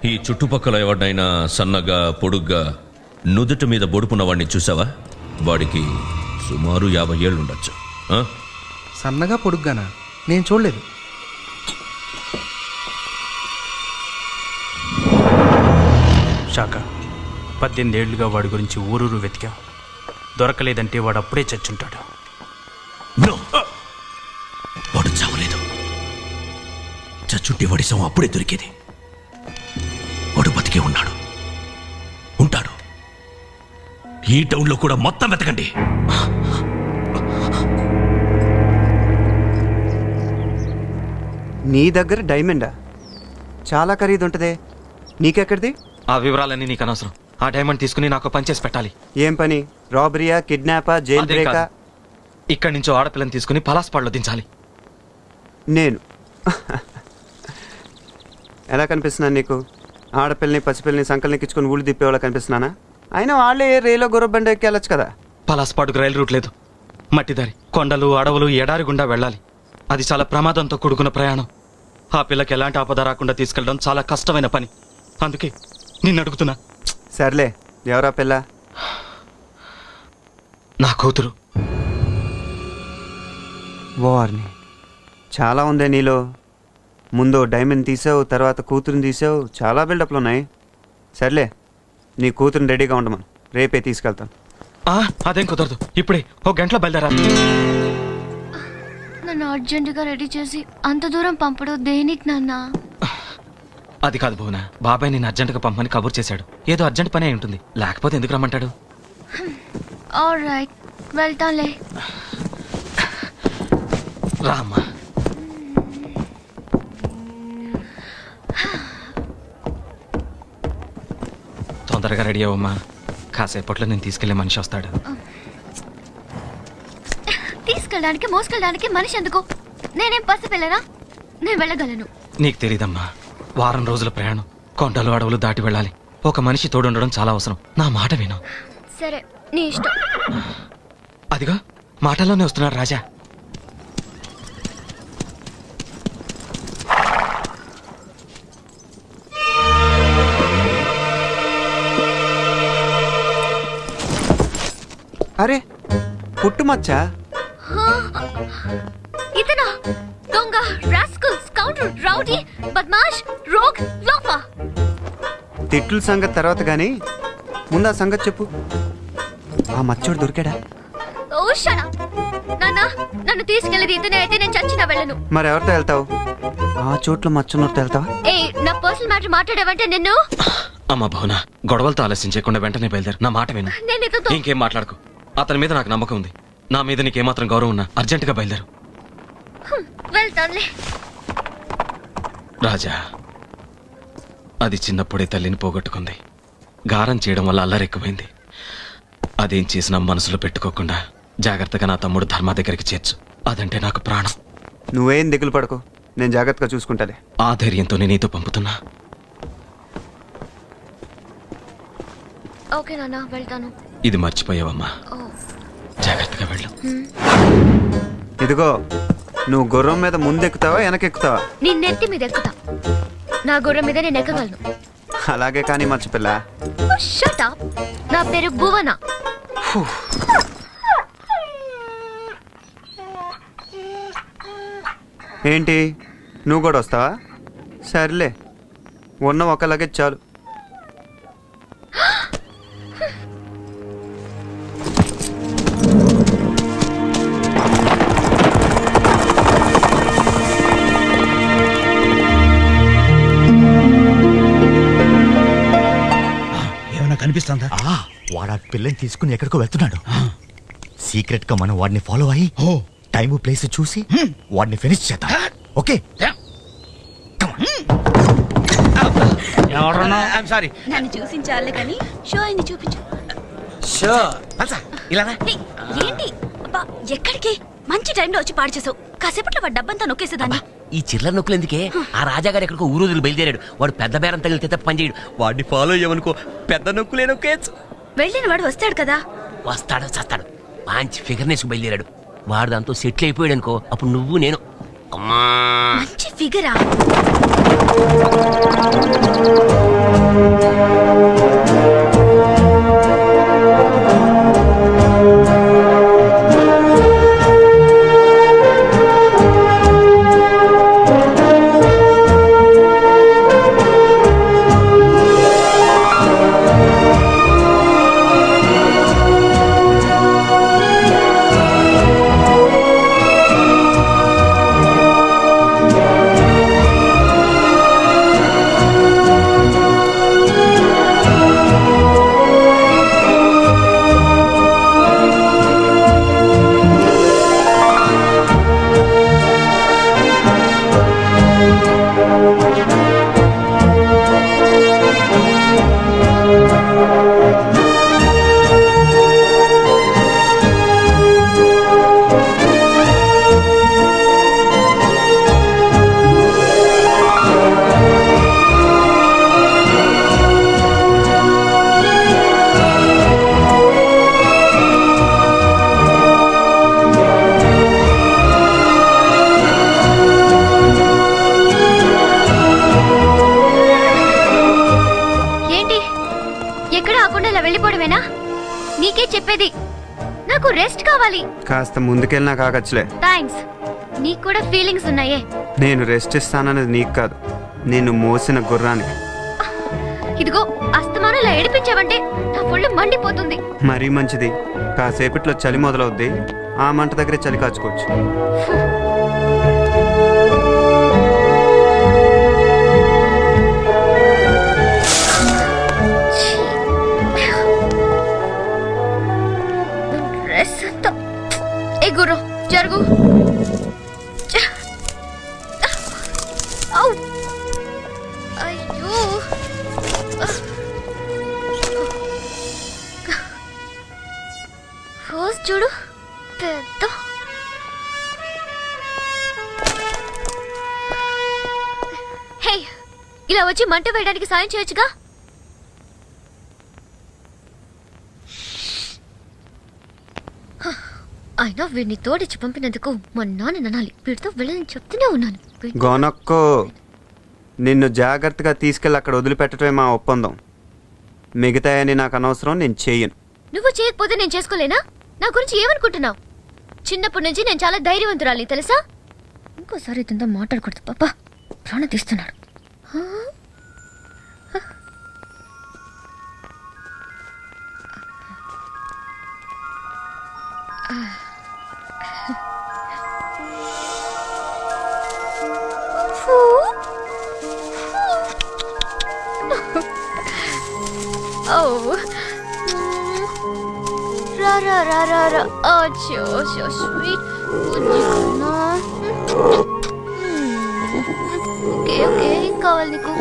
ఈ చుట్టుపక్కల ఎవరినైనా సన్నగా పొడుగ్గా నుదుటి మీద బొడుపున్నవాడిని చూసావా? వాడికి సుమారు 50 ఏళ్ళు ఉండొచ్చు. సన్నగా పొడుగ్గానా? నేను చూడలేదు. శాఖ 18 ఏళ్లుగా వాడి గురించి ఊరూరు వెతికాం. దొరకలేదంటే వాడు అప్పుడే చచ్చుంటాడు. వాడు చావలేదు. చచ్చుంటే వాడి శవం అప్పుడే దొరికేది. వాడు బతికే ఉన్నాడు, ఉంటాడు. ఈ టౌన్లో కూడా మొత్తం వెతకండి. నీ దగ్గర డైమండా? చాలా ఖరీదు ఉంటుందే, నీకెక్కడిది? ఆ వివరాలన్నీ నీకు అనవసరం. ఆ డైమండ్ తీసుకుని నాకు పని చేసి పెట్టాలి. ఏం పని? రాబరీయా, కిడ్నాపా, జైల్ బ్రేకా? ఇక్కడి నుంచో ఆడపిల్లని తీసుకుని పలాస్పాడులో దించాలి. నేను ఎలా కనిపిస్తున్నాను నీకు? ఆడపిల్లని పసిపిల్లని సంకలనెక్కించుకొని ఊళ్ళు తిప్పేవాళ్ళ కనిపిస్తున్నానా? అయినా వాళ్ళే రేలో గుర్రబండ ఎక్కి వెళ్ళొచ్చు కదా. పలాస్పాడుకు రైలు రూట్ లేదు. మట్టిదారి, కొండలు, అడవులు, ఎడారి గుండా వెళ్ళాలి. అది చాలా ప్రమాదంతో కూడుకున్న ప్రయాణం. ఆ పిల్లకి ఎలాంటి ఆపద రాకుండా తీసుకెళ్ళడం చాలా కష్టమైన పని. అందుకే నిన్ను అడుగుతున్నా. సర్లే, ఎవరా పిల్ల? నా కూతురు. వార్ని చాలా ఉందే నీలో. ముందు డైమండ్ తీసావు, తర్వాత కూతురుని తీసావు. చాలా బిల్డప్లు ఉన్నాయి. సర్లే, నీ కూతురుని రెడీగా ఉండమను, రేపే తీసుకెళ్తాను. అదేం కుదరదు. ఇప్పుడే 1 గంటలో బయలుదేరా. నన్ను అర్జెంటుగా రెడీ చేసి అంత దూరం పంపడు దేనికి నాన్న? అది కాదు భువన, బాబాయ్ నేను అర్జెంటుగా పంపని కబుర్ చేశాడు. ఏదో అర్జెంట్ పని అయి ఉంటుంది, లేకపోతే ఎందుకు రమ్మంటాడు? ఆల్రైట్, వెళ్తాంలే. రామ్మా. తొందరగా రెడీ అవ్వమ్మా. కాసేపట్లో నేను తీసుకెళ్లే మనిషి వస్తాడు. తీసుకెళ్ళడానికి మోసుకెళ్ళడానికి మనిషి ఎందుకు? నేనేం పసిపిల్లనా? నేను వెళ్ళగలను. నీకు తెలీదమ్మా, వారం రోజుల ప్రయాణం, కొండలు అడవులు దాటి వెళ్ళాలి. ఒక మనిషి తోడుండడం చాలా అవసరం. నా మాట విను. సరే, నీ ఇష్టం. అదిగో మాటల్లోనే వస్తున్నాడు రాజా. అరే, పుట్టుమచ్చా? ఇతనా? దొంగ, రాస్కల్, స్కౌండర్, రౌడీ, బద్మాష్, రోగ్, లోఫా. తిట్లు సంగతి తర్వాత గానీ ముందు ఆ సంగతి చెప్పు. ఆ మచ్చోడు దొరికాడా? ఓ షట్ అప్. నాన్న, నన్ను తీసుకెళ్ళేది ఇతనే అయితే నేను చచ్చినా వెళ్ళను. మరి ఎవరితో వెళ్తావు? ఆ చోట్ల మచ్చన్నోడితో వెళ్తావా? నా పర్సనల్ మ్యాటర్ మాట్లాడేవంటే నిన్ను. అమ్మా భవన, గొడవలతో ఆలస్యం చేయకుండా వెంటనే బయలుదేరు. నా మాట విను. ఇంకేం మాట్లాడుకో. అతని మీద నాకు నమ్మకం ఉంది. నా మీద నీకేమాత్రం గౌరవం ఉన్నా అర్జెంటుగా బయలుదేరు. వెళ్తానులే. రాజా, అది చిన్నప్పుడే తల్లిని పోగొట్టుకుంది. గారం చేయడం వల్ల అల్లరెక్కువైంది. అదేం చేసినా మనసులో పెట్టుకోకుండా జాగ్రత్తగా నా తమ్ముడు ధర్మ దగ్గరికి చేర్చు. అదంటే నాకు ప్రాణం. నువ్వేం దిగులు పడకు, నేను జాగ్రత్తగా చూసుకుంటాలే. ఆ ధైర్యంతో నేను నీతో పంపుతున్నా. ఓకే నాన్న వెళ్తాను. ఇది మర్చిపోయావమ్మా, ఓ, జాగ్రత్తగా వెళ్ళు. ఇదిగో, నువ్వు గుర్రం మీద ముందెక్కుతావా వెనకెక్కుతావా? నీ నెత్తి మీద ఎక్కుతా. నా గుర్రం మీద నేను ఎక్కగలను. అలాగే కానీ మర్చిపిల్ల. Shut up. నా పేరు భువన. ఏంటి, నువ్వు కూడా వస్తావా? సర్లే, ఉన్న ఒక లగేజ్ చాలు. ఏమన్నా కనిపిస్తుందా? వాడు ఆ పిల్లని తీసుకుని ఎక్కడికో వెళ్తున్నాడు. సీక్రెట్ గా మనం వాడిని ఫాలో అయ్యి టైము ప్లేస్ చూసి వాడిని ఫినిష్ చేద్దాం. Okay, sorry. నన్ను చూసించాలే కానీ షో అయింది చూపించు. ఇలా హే, ఏంటి అబ్బా, ఎక్కడికి? మంచి టైంలో వచ్చి పాడు చేసావు. కాసేపట్లో వాడు డబ్బంతా నొక్కేసేదాన్ని. ఈ చిల్లర నొక్కులు ఎందుకే? ఆ రాజాగారు ఎక్కడికో ఊరు బయలుదేరాడు. వాడు పెద్ద బేరం తగిలితే తప్ప పని చేయడు. వాడిని ఫాలో అయ్యమనుకో, పెద్ద నొక్కులే నొక్కేచ్చు. వెళ్ళిన వాడు వస్తాడు కదా. వస్తాడు చస్తాడు. మంచి ఫిగర్ నేసుకు బయలుదేరాడు. వాడు దాంతో సెటిల్ అయిపోయాడు అనుకో, అప్పుడు నువ్వు నేను. అమ్మా, మంచి ఫిగరా? వెళ్ళిపోవడమేనా? నీకే చెప్పేది, నాకు రెస్ట్ కావాలి. కాస్త ముందుకెళ్ళి కాకచ్చులే. థ్యాంక్స్. నీకు కూడా ఫీలింగ్స్ ఉన్నాయే. నేను రెస్ట్ ఇస్తానన్నది నీకు కాదు, నేను మోసిన గుర్రానికి. ఇదిగో, అస్తమానం ఇలా ఏడిపించావంటే నా ఒళ్ళు మండిపోతుంది. మరీ మంచిది, కాసేపట్లో చలి మొదలవుద్ది. ఆ మంట దగ్గరే చలి కాచుకోవచ్చు. ఏ గుర్రం జరుగు. అయ్యో, ఫోర్స్ చూడు పెద్ద. హే, ఇలా వచ్చి మంట వేయడానికి సాయం చేయొచ్చుగా. అయినా వీడిని తోడిచ్చి పంపినందుకు మా నాన్న ననాలి. వీడితో వెళ్ళని చెప్తూనే ఉన్నాను. గోనక్కో, నిన్ను జాగ్రత్తగా తీసుకెళ్ళి అక్కడ వదిలిపెట్టడమే మా ఒప్పందం. మిగతాయని నాకు అనవసరం, నేను చెయ్యను. నువ్వు చేయకపోతే నేను చేసుకోలేనా? నా గురించి ఏమనుకుంటున్నావు? చిన్నప్పటి నుంచి నేను చాలా ధైర్యవంతురాలి తెలుసా. ఇంకోసారి ఇదంతా మాట్లాడకూడదు పాపా, ప్రాణం తీస్తున్నాడు. Oh, ra. Oh, so sweet. Okay, కావాలి నీకు.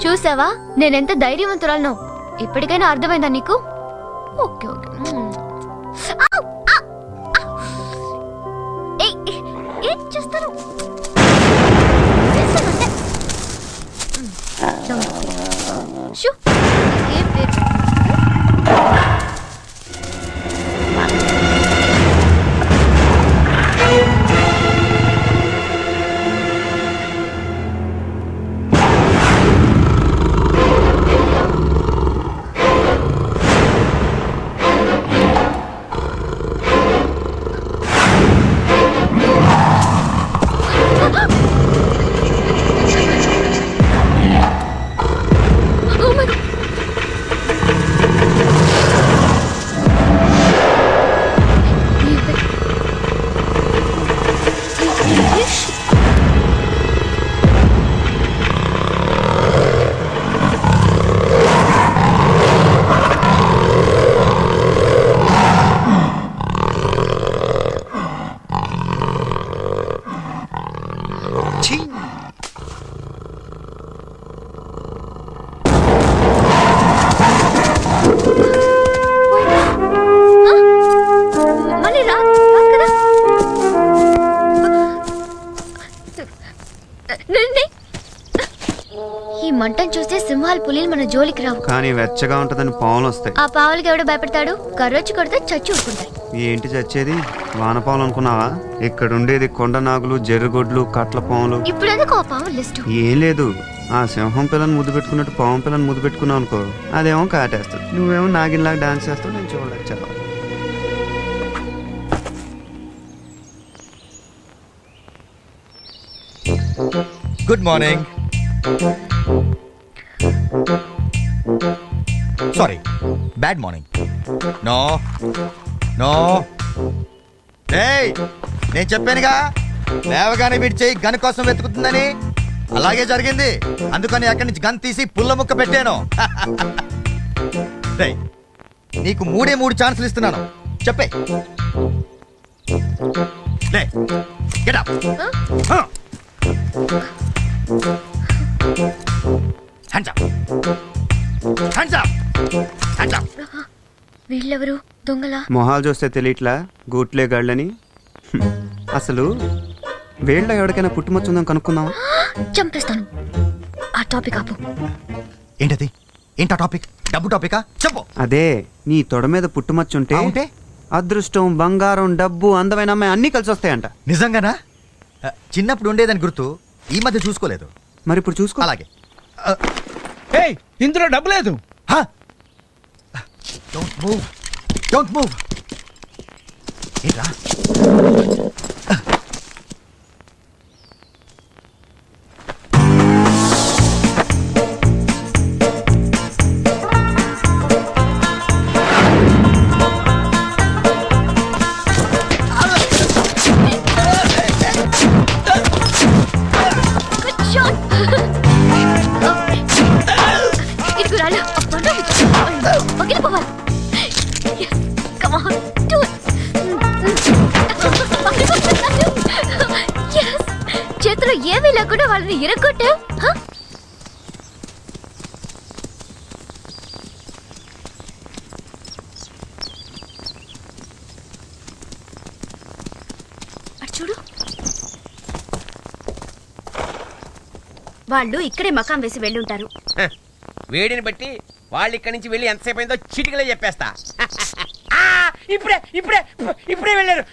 చూసావా నేనెంత ధైర్యవంతురాలను? ఇప్పటికైనా అర్థమైందా నీకు? ఓకే. ఏం చేస్తాను? షూ ఏం పేరు ఈ మంటను చూస్తే సింహాలు పులిలు మన జోలికి రావు, కానీ వెచ్చగా ఉంటదని పావులు వస్తాయి. ఆ పావులకి ఎవడో భయపడతాడు? కర్రొచ్చి కొడితే చచ్చి ఊరుకుంటాయి. ఏంటి చచ్చేది? వానపావులు అనుకున్నావా? ఇక్కడ ఉండేది కొండ నాగులు, జర్రుగొడ్లు, కట్ల పాములు. ఇప్పుడు ఎందుకు ఆ పావుల లిస్టు? ఏం లేదు, ఆ సింహం పిల్లని ముద్దు పెట్టుకున్నట్టు పాము పిల్లని ముద్దు పెట్టుకున్నావు అనుకో, అదేమో కాటేస్తుంది. నువ్వేమో నాగిన్లాగా డాన్స్ చేస్తావు, నేను చూడలేదు. చాలా good morning. Sorry, bad morning. No no, ఏయ్ నేను చెప్పానుగా లేవగానే వీడి చేయి గన్ కోసం వెతుకుతుందని. అలాగే జరిగింది. అందుకని అక్కడి నుంచి గన్ తీసి పుల్ల ముక్క పెట్టాను. రేయ్, నీకు 3 ఛాన్సులు ఇస్తున్నాను, చెప్పే. Get up. Hands up. Hands up. Hands up. వీళ్ళెవరు? దొంగలా? మొహాలు చూస్తే తెలియట్లా గూట్లే గాళ్ళని. అసలు వీళ్ళ ఎవరికైనా పుట్టుమచ్చుందని కనుక్కుందామా? చంపేస్తాను. ఆ టాపిక్ ఆపు. ఏంటది? ఏంటా టాపిక్? డబ్బు టాపికా? చెప్పు. అదే, నీ తొడ మీద పుట్టుమచ్చుంటే ఉంటే అదృష్టం, బంగారం, డబ్బు, అందమైన అమ్మాయి అన్నీ కలిసి వస్తాయంట. నిజంగానా? చిన్నప్పుడు ఉండేదని గుర్తు, ఈ మధ్య చూసుకోలేదు. మరి ఇప్పుడు చూసుకో. అలాగే. ఇందులో డబ్బు లేదు. Don't move, don't move. ఏంట్రా? చేతిలో ఏమీ లేకుండా వాళ్ళని ఇరగొట్టా. చూడు, వాళ్ళు ఇక్కడే మకాం వేసి వెళ్ళుంటారు. వేడిని బట్టి వాళ్ళు ఇక్కడి నుంచి వెళ్ళి ఎంతసేపు అయిందో చిటికలో చెప్పేస్తా. ఇప్పుడే ఇప్పుడే ఇప్పుడే వెళ్ళారు.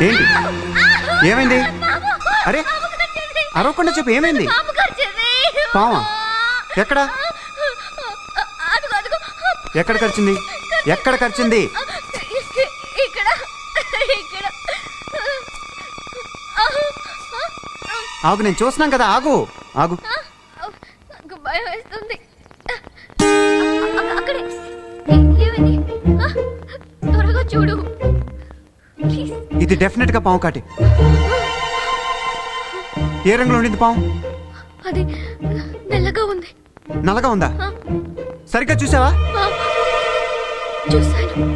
ఏంటి? ఏమైంది? అరే అరవకుండా చెప్పు, ఏమైంది? పావా? ఎక్కడ అదిగో అదిగో ఎక్కడ కరిచింది? ఎక్కడ కరిచింది? ఇక్కడ ఇక్కడ ఆగు, నేను చూస్తున్నాం కదా, ఆగు ఆగు. నాకు భయం వేస్తుంది. అక్కడే ఏమైంది? త్వరగా చూడు ప్లీజ్. ఇది డెఫినెట్ గా పాము కాటి. ఏ రంగులో ఉండింది పాము? అది నల్లగా ఉంది. నల్లగా ఉందా? సరిగ్గా చూసావా? చూసాను.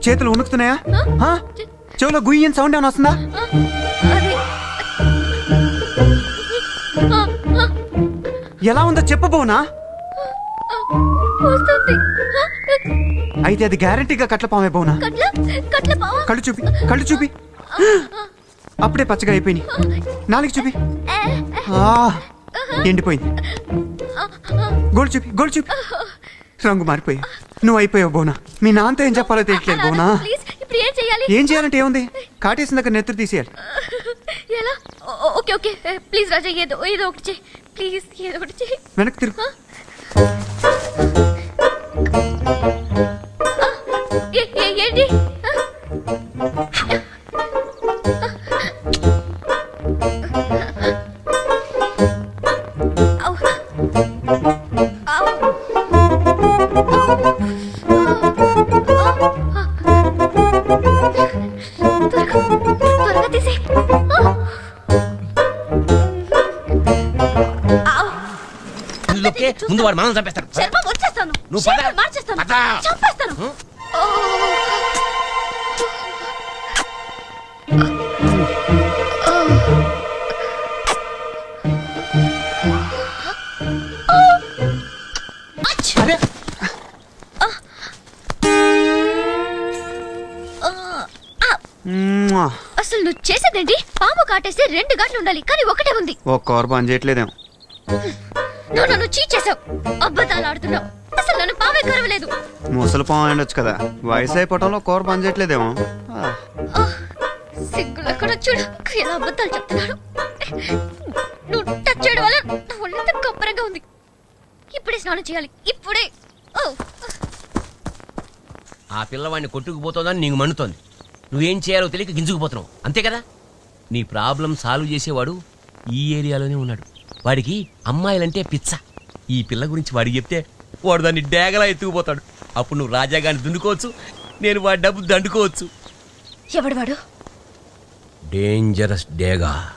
చేతులు ఉణుకుతున్నాయా? చెవులో గుయ్యని సౌండ్ ఏమైనా వస్తుందా? అది ఎలా ఉందో చెప్పబోనా? వస్తుంది. అయితే అది గ్యారంటీగా కట్ల పామే బోనా? కట్ల పావా? కళ్ళు చూపి, కళ్ళు చూపి. అప్పుడే పచ్చగా అయిపోయినాయి. నాలుగు చూపి. ఎండిపోయింది. గోల్డ్ చూపి, గోల్డ్ చూపి. రంగు మారిపోయి నువ్వు అయిపోయావు బోనా. మీ నాన్నతో ఏం చెప్పాలో తెలియట్లేదు బోనా. ప్లీజ్ ఇప్పుడు ఏం చేయాలి? ఏం చేయాలంటే ఏముంది, కాటేసిన దగ్గర నెత్తురు తీసేయాలి. ఎలా? ఓకే ఓకే ప్లీజ్ రాజా, ఏదో ఏదో ఒకటి చేయి ప్లీజ్, ఏదో ఒకటి చేయి. వెనక్కి తిరుగు. ఏంటి? త్వరగా తీసే. అందులోకే ముందు వాడు మనం చంపేస్తాడు. చర్మం వచ్చేస్తాను, నువ్వు పద. షేపులు మార్చేస్తాను, పద. చంపేస్తాను. అరే మ్వా. అసలు నువ్వు చేసేదేంటి? పాము కాటేస్తే 2 గాట్లు ఉండాలి, కానీ ఒకటే ఉంది. ఓ కార్ పని చేయట్లేదేమో. నువ్వు నన్ను చీట్ చేసావు, అబద్ధాలు ఆడుతున్నావు. అసలు నన్ను పామే కరవలేదు. ముసలి పాము ఉండొచ్చు కదా, వయసు అయిపోవటంలో కూర పని చేయట్లేదేమో. సిగ్గులు ఎక్కడ చూడు, ఎలా అబద్ధాలు చెప్తున్నాడు. నువ్వు టచ్ చేయడం వల్ల నా ఒళ్ళంతా కంపరంగా ఉంది. ఇప్పుడే స్నానం చేయాలి, ఇప్పుడే. ఆ పిల్లవాడిని కొట్టుకుపోతోందని నీకు మండుతోంది. నువ్వేం చేయాలో తెలియక గింజుకుపోతున్నావు, అంతే కదా? నీ ప్రాబ్లం సాల్వ్ చేసేవాడు ఈ ఏరియాలోనే ఉన్నాడు. వాడికి అమ్మాయిలంటే పిచ్చ. ఈ పిల్ల గురించి వాడికి చెప్తే వాడు దాన్ని డేగలా ఎత్తుకుపోతాడు. అప్పుడు నువ్వు రాజాగాన్ని దున్నుకోవచ్చు, నేను వాడి డబ్బు దండుకోవచ్చు. ఎవడు వాడు? డేంజరస్ డేగా.